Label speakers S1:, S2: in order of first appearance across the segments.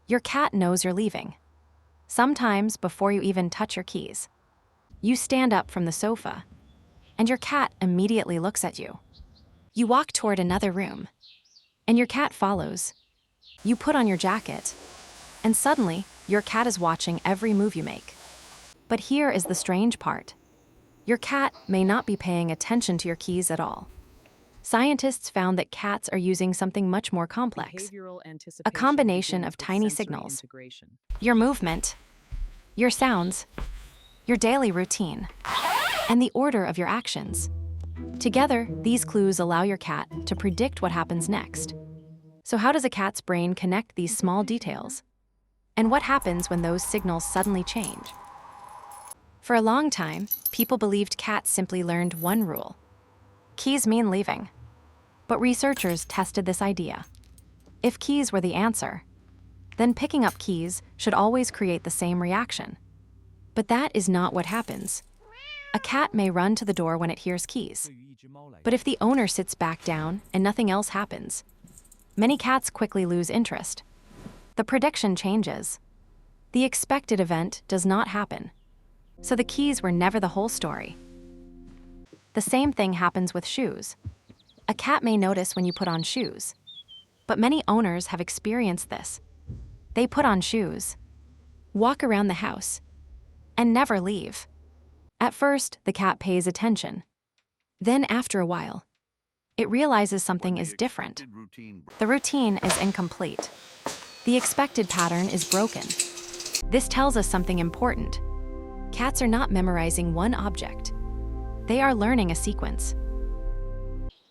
S1: Your cat knows you're leaving, sometimes before you even touch your keys. You stand up from the sofa, and your cat immediately looks at you. You walk toward another room, and your cat follows. You put on your jacket, and suddenly, your cat is watching every move you make. But here is the strange part. Your cat may not be paying attention to your keys at all. Scientists found that cats are using something much more complex, a combination of tiny signals. Your movement, your sounds, your daily routine, and the order of your actions. Together, these clues allow your cat to predict what happens next. So how does a cat's brain connect these small details? And what happens when those signals suddenly change? For a long time, people believed cats simply learned one rule. Keys mean leaving. But researchers tested this idea. If keys were the answer, then picking up keys should always create the same reaction. But that is not what happens. A cat may run to the door when it hears keys. But if the owner sits back down and nothing else happens, many cats quickly lose interest. The prediction changes. The expected event does not happen. So the keys were never the whole story. The same thing happens with shoes. A cat may notice when you put on shoes, but many owners have experienced this. They put on shoes, walk around the house, and never leave. At first, the cat pays attention. Then after a while, it realizes something is different. The routine is incomplete. The expected pattern is broken. This tells us something important. Cats are not memorizing one object. They are learning a sequence.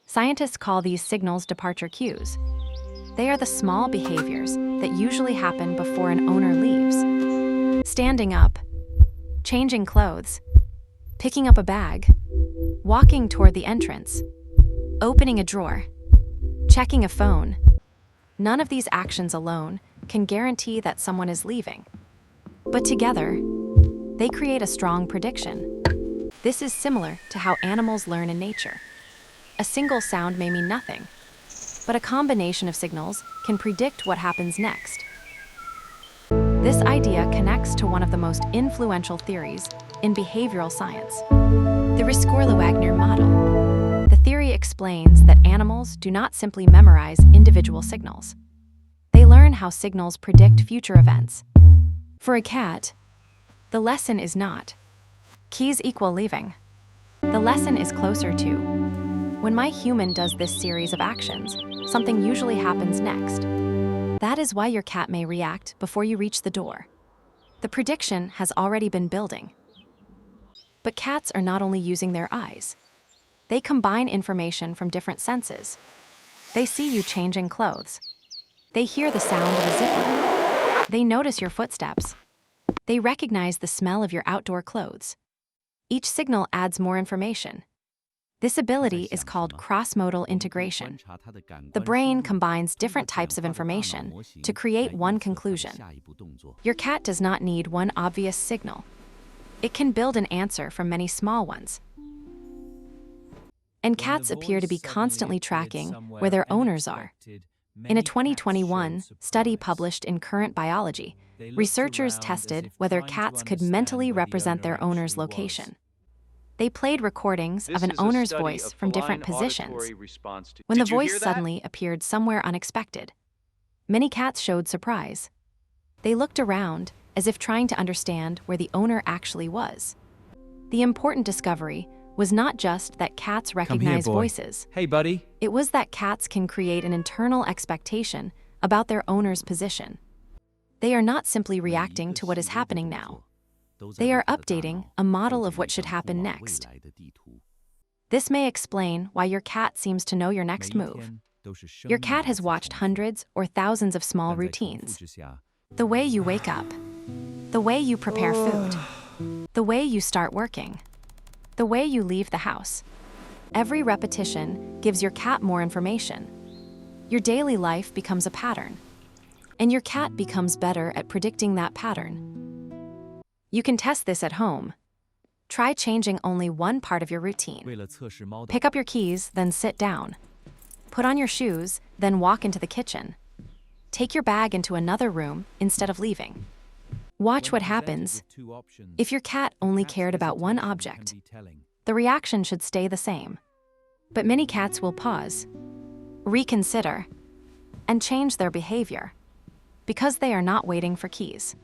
S1: Scientists call these signals departure cues. They are the small behaviors that usually happen before an owner leaves. Standing up, changing clothes, picking up a bag, walking toward the entrance, opening a drawer, checking a phone. None of these actions alone can guarantee that someone is leaving. But together, they create a strong prediction. This is similar to how animals learn in nature. A single sound may mean nothing, but a combination of signals can predict what happens next. This idea connects to one of the most influential theories in behavioral science, the Rescorla Wagner model. The theory explains that animals do not simply memorize individual signals. They learn how signals predict future events. For a cat, the lesson is not keys equal leaving. The lesson is closer to when my human does this series of actions, something usually happens next. That is why your cat may react before you reach the door. The prediction has already been building. But cats are not only using their eyes. They combine information from different senses. They see you changing clothes. They hear the sound of a zipper. They notice your footsteps. They recognize the smell of your outdoor clothes. Each signal adds more information. This ability is called cross-modal integration. The brain combines different types of information to create one conclusion. Your cat does not need one obvious signal. It can build an answer from many small ones. And cats appear to be constantly tracking where their owners are. In a 2021 study published in Current Biology, researchers tested whether cats could mentally represent their owner's location. They played recordings of an owner's voice from different positions. When the voice suddenly appeared somewhere unexpected, many cats showed surprise. They looked around as if trying to understand where the owner actually was. The important discovery was not just that cats recognize voices.
S2: Hey, buddy.
S1: It was that cats can create an internal expectation about their owner's position. They are not simply reacting to what is happening now. They are updating a model of what should happen next. This may explain why your cat seems to know your next move. Your cat has watched hundreds or thousands of small routines. The way you wake up, the way you prepare food, the way you start working, the way you leave the house. Every repetition gives your cat more information. Your daily life becomes a pattern, and your cat becomes better at predicting that pattern. You can test this at home. Try changing only one part of your routine. Pick up your keys, then sit down. Put on your shoes, then walk into the kitchen. Take your bag into another room instead of leaving. Watch what happens. If your cat only cared about one object, the reaction should stay the same. But many cats will pause, reconsider, and change their behavior because they are not waiting for keys.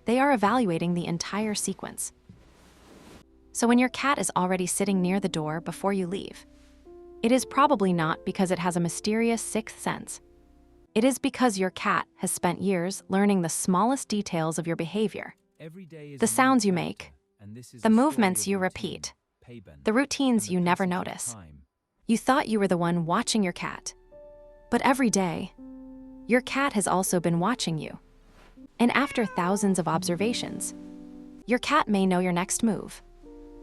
S1: They are evaluating the entire sequence. So when your cat is already sitting near the door before you leave, it is probably not because it has a mysterious sixth sense. It is because your cat has spent years learning the smallest details of your behavior. The sounds you make, the movements you repeat, the routines you never notice. You thought you were the one watching your cat, but every day, your cat has also been watching you. And after thousands of observations, your cat may know your next move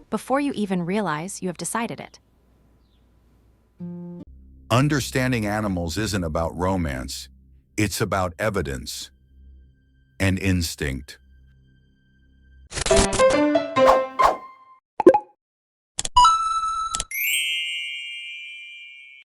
S1: before you even realize you have decided it.
S2: Understanding animals isn't about romance. It's about evidence and instinct.